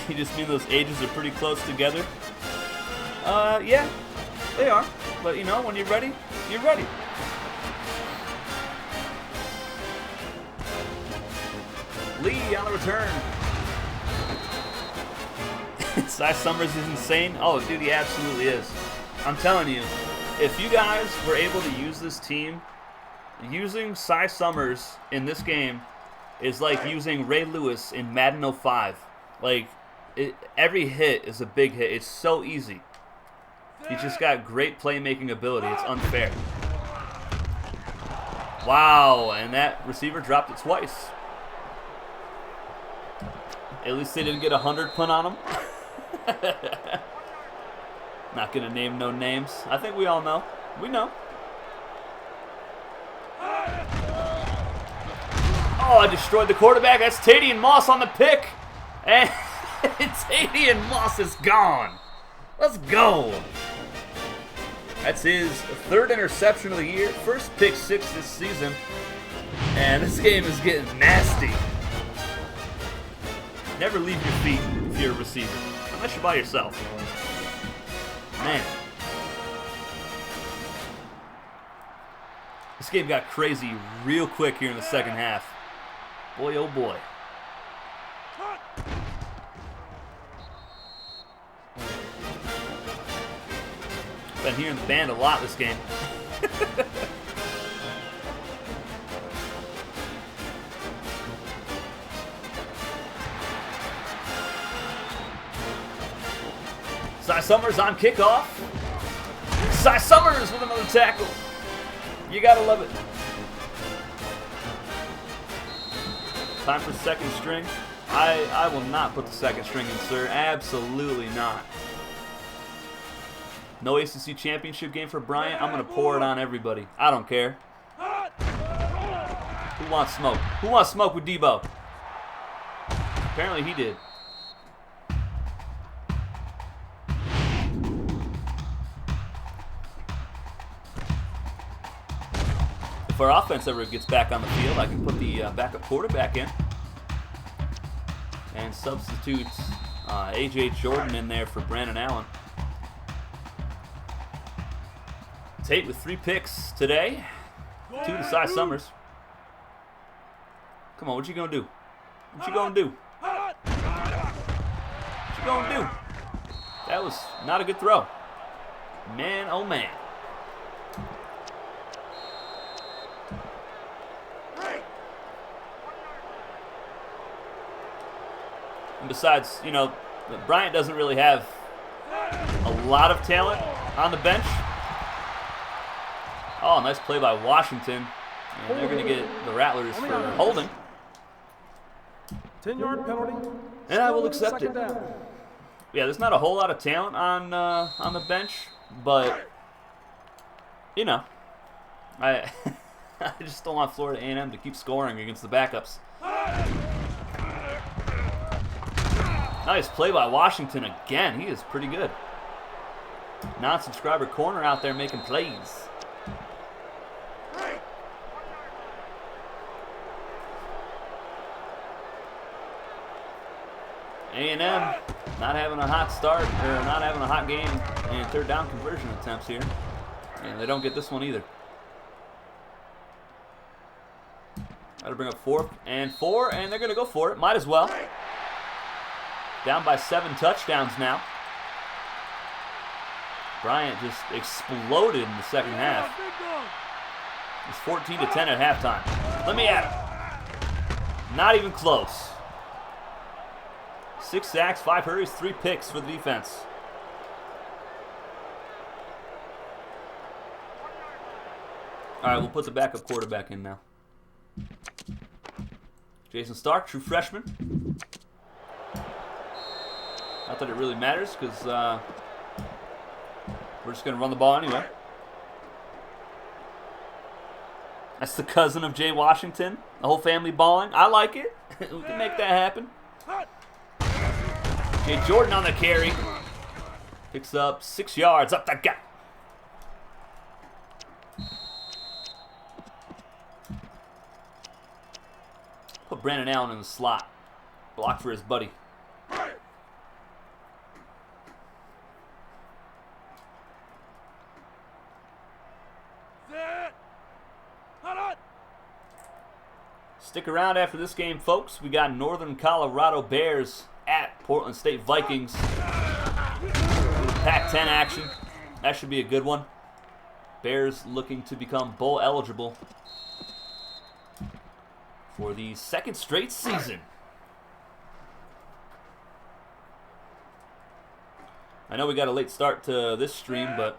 You just mean those ages are pretty close together? Yeah, they are. But you know, when you're ready, you're ready. Lee on the return. Cy Summers is insane. Oh, dude, he absolutely is. I'm telling you, if you guys were able to use this team, using Cy Summers in this game is like using Ray Lewis in Madden 05. Like, every hit is a big hit. It's so easy. He's just got great playmaking ability. It's unfair. Wow, and that receiver dropped it twice. At least they didn't get 100 put on him. Not going to name no names. I think we all know. We know. Oh, I destroyed the quarterback. That's Tadian Moss on the pick. And Tadian Moss is gone. Let's go. That's his 3rd interception of the year. First pick 6 this season. And this game is getting nasty. Never leave your feet if you're a receiver. Unless you're by yourself. Man. This game got crazy real quick here in the second half. Boy, oh boy. Been hearing the band a lot this game. Cy Summers on kickoff. Cy Summers with another tackle. You gotta love it. Time for second string. I will not put the second string in, sir. Absolutely not. No ACC championship game for Bryant. I'm going to pour it on everybody. I don't care. Who wants smoke? Who wants smoke with Debo? Apparently he did. If our offense ever gets back on the field, I can put the backup quarterback in and substitute A.J. Jordan in there for Brandon Allen. Tate with 3 picks today, 2 to Cy Summers. Come on, what you gonna do? What you gonna do? What you gonna do? That was not a good throw. Man, oh man. And besides, you know, Bryant doesn't really have a lot of talent on the bench. Oh, nice play by Washington. And they're going to get the Rattlers for holding. 10-yard penalty. And I will accept it. Down. Yeah, there's not a whole lot of talent on the bench, but, you know, I just don't want Florida A&M to keep scoring against the backups. Nice play by Washington again. He is pretty good. Non-subscriber corner out there making plays. A&M not having a hot start, or not having a hot game in third down conversion attempts here. And they don't get this one either. Got to bring up 4th and 4, and they're going to go for it. Might as well. Down by 7 touchdowns now. Bryant just exploded in the second half. It's 14-10 at halftime. Let me at him. Not even close. 6 sacks, 5 hurries, 3 picks for the defense. All right, we'll put the backup quarterback in now. Jason Stark, true freshman. Not that it really matters, because we're just going to run the ball anyway. That's the cousin of Jay Washington. The whole family balling. I like it. We can make that happen. Jay Jordan on the carry. Picks up 6 yards. Up the gut. Put Brandon Allen in the slot. Block for his buddy. Stick around after this game, folks. We got Northern Colorado Bears at Portland State Vikings. Pac-10 action. That should be a good one. Bears looking to become bowl eligible for the 2nd straight season. I know we got a late start to this stream, but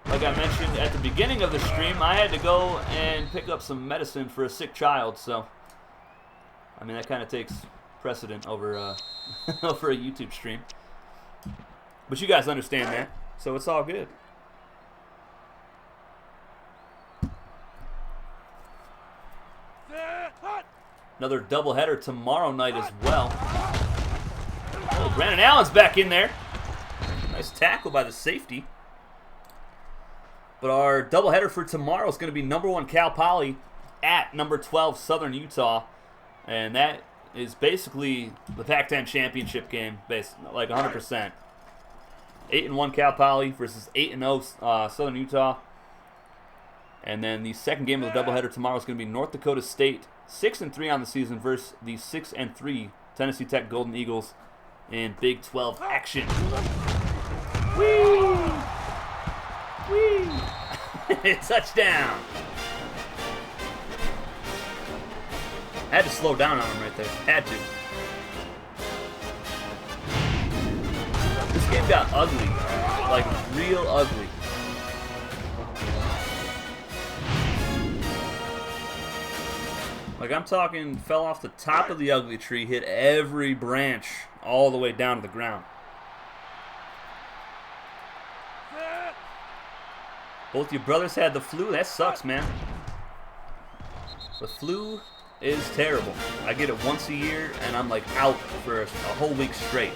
like I mentioned at the beginning of the stream, I had to go and pick up some medicine for a sick child, so I mean that kind of takes precedent over over a YouTube stream. But you guys understand that, so it's all good. Another doubleheader tomorrow night as well. Oh, Brandon Allen's back in there. Nice tackle by the safety. But our doubleheader for tomorrow is going to be number 1 Cal Poly at number 12 Southern Utah. And that is basically the Pac-10 championship game, like 100%. 8-1 Cal Poly versus 8-0 Southern Utah. And then the second game of the doubleheader tomorrow is going to be North Dakota State, 6-3 on the season, versus the 6-3 Tennessee Tech Golden Eagles in Big 12 action. Whee! Whee! Touchdown! Had to slow down on him right there. Had to. This game got ugly. Like, real ugly. Like, I'm talking fell off the top of the ugly tree, hit every branch all the way down to the ground. Both your brothers had the flu. That sucks, man. The flu is terrible. I get it once a year, and I'm like out for a whole week straight.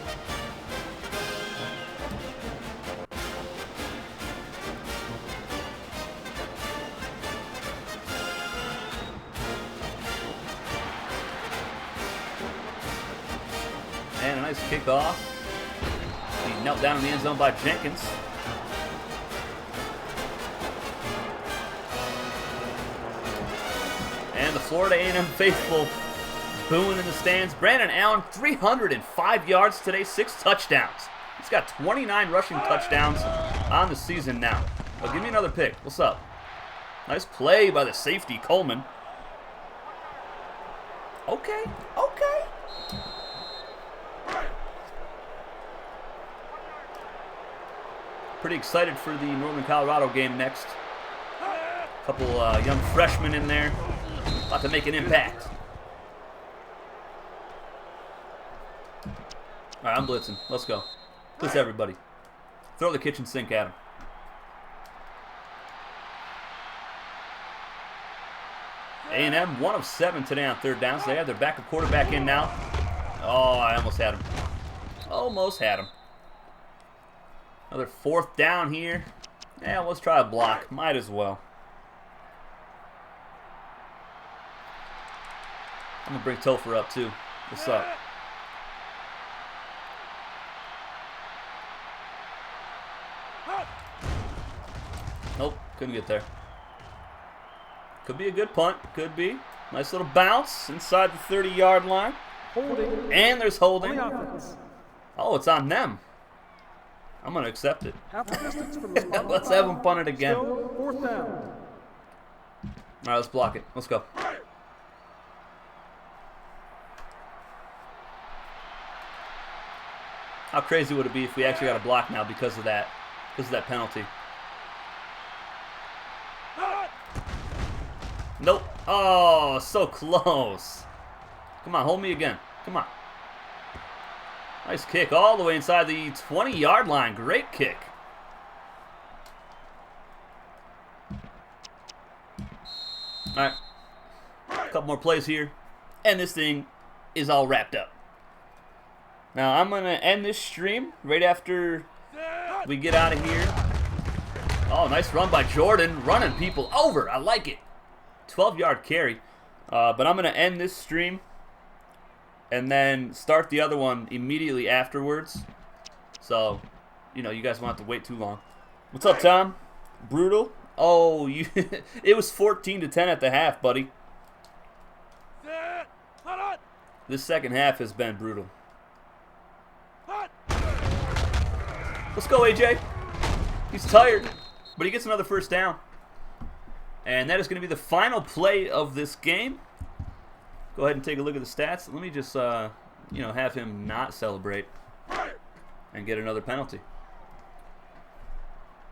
And a nice kickoff. He knelt down in the end zone by Jenkins. And the Florida A&M faithful booing in the stands. Brandon Allen, 305 yards today, 6 touchdowns. He's got 29 rushing touchdowns on the season now. Oh, give me another pick. What's up? Nice play by the safety, Coleman. Okay. Pretty excited for the Northern Colorado game next. Couple young freshmen in there. About to make an impact. All right, I'm blitzing. Let's go. Blitz everybody. Throw the kitchen sink at him. A&M 1 of 7 today on third downs. They have their backup quarterback in now. Oh, I almost had him. Almost had him. Another 4th down here. Yeah, let's try a block. Might as well. I'm going to bring Topher up, too. What's up? Nope, couldn't get there. Could be a good punt. Could be. Nice little bounce inside the 30-yard line. Holding. And there's holding. On the offense. Oh, it's on them. I'm going to accept it. Half the distance from the spot. Let's have them punt it again. Still 4th down. All right, let's block it. Let's go. How crazy would it be if we actually got a block now because of that penalty? Nope. Oh, so close. Come on, hold me again. Come on. Nice kick all the way inside the 20-yard line. Great kick. All right. A couple more plays here. And this thing is all wrapped up. Now, I'm going to end this stream right after we get out of here. Oh, nice run by Jordan. Running people over. I like it. 12-yard carry. But I'm going to end this stream and then start the other one immediately afterwards. So, you guys won't have to wait too long. What's up, Tom? Brutal? Oh, it was 14-10 at the half, buddy. This second half has been brutal. Let's go, AJ. He's tired, but he gets another first down. And that is going to be the final play of this game. Go ahead and take a look at the stats. Let me just, have him not celebrate and get another penalty.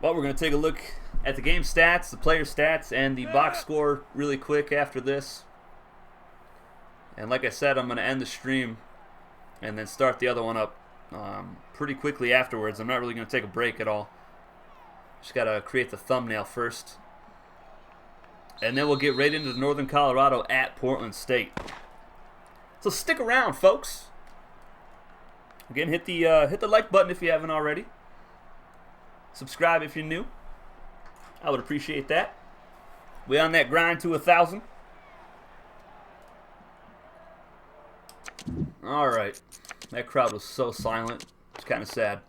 But we're going to take a look at the game stats, the player stats, and the box score really quick after this. And like I said, I'm going to end the stream and then start the other one up pretty quickly afterwards. I'm not really going to take a break at all. Just got to create the thumbnail first. And then we'll get right into Northern Colorado at Portland State. So stick around, folks. Again, hit the like button if you haven't already. Subscribe if you're new. I would appreciate that. We on that grind to 1,000. All right. That crowd was so silent. It's kind of sad.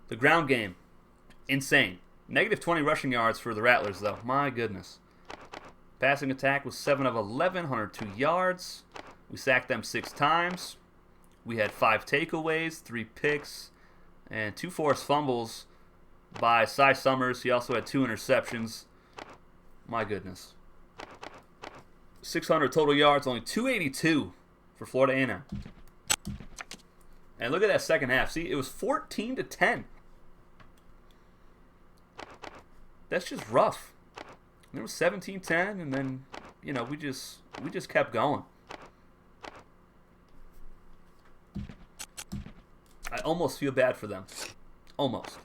The ground game, insane. Negative 20 rushing yards for the Rattlers, though. My goodness. Passing attack was 7 of 11, 102 yards. We sacked them 6 times. We had 5 takeaways, 3 picks, and 2 forced fumbles by Cy Summers. He also had 2 interceptions. My goodness. 600 total yards, only 282 for Florida A&M. And look at that second half. See, it was 14-10. That's just rough. There was 17-10, and then you know, we just kept going. I almost feel bad for them. Almost.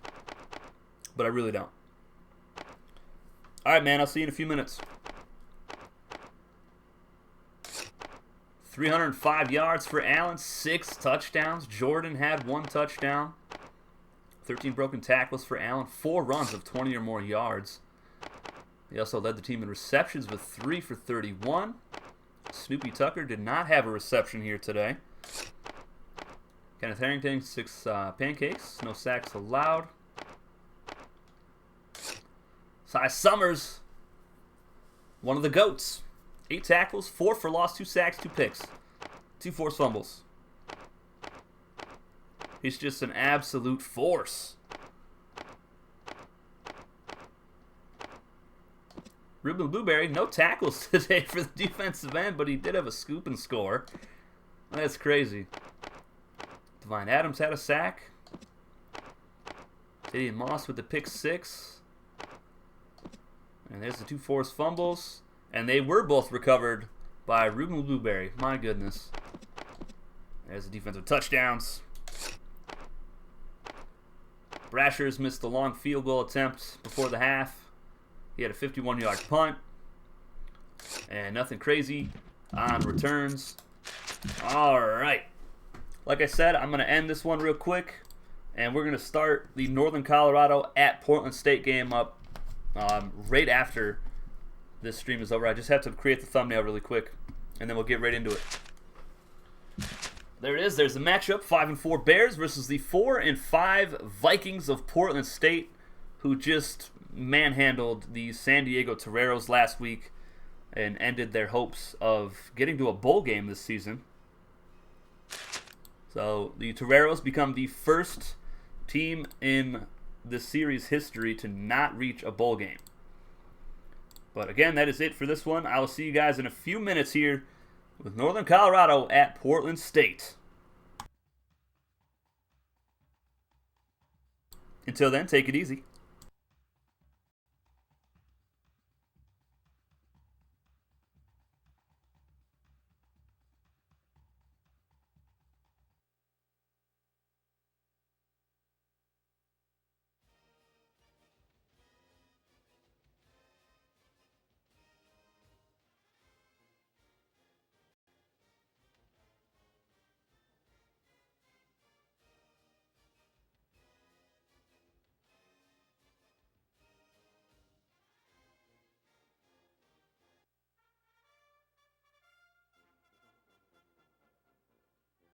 But I really don't. All right, man. I'll see you in a few minutes. 305 yards for Allen, 6 touchdowns. Jordan had 1 touchdown. 13 broken tackles for Allen, 4 runs of 20 or more yards. He also led the team in receptions with 3 for 31. Snoopy Tucker did not have a reception here today. Kenneth Harrington, 6 pancakes, no sacks allowed. Cy Summers, one of the GOATs. 8 tackles, 4 for loss, 2 sacks, 2 picks, 2 forced fumbles. He's just an absolute force. Ruben Blueberry, no tackles today for the defensive end, but he did have a scoop and score. That's crazy. Divine Adams had a sack. Gideon Moss with the pick 6. And there's the 2 forced fumbles. And they were both recovered by Ruben Blueberry. My goodness. There's the defensive touchdowns. Brashers missed the long field goal attempt before the half. He had a 51-yard punt. And nothing crazy on returns. All right. Like I said, I'm going to end this one real quick. And we're going to start the Northern Colorado at Portland State game up right after this stream is over. I just have to create the thumbnail really quick. And then we'll get right into it. There it is. There's the matchup. 5-4 Bears versus the 4-5 Vikings of Portland State, who just manhandled the San Diego Toreros last week and ended their hopes of getting to a bowl game this season. So the Toreros become the first team in the series history to not reach a bowl game. But again, that is it for this one. I will see you guys in a few minutes here with Northern Colorado at Portland State. Until then, take it easy.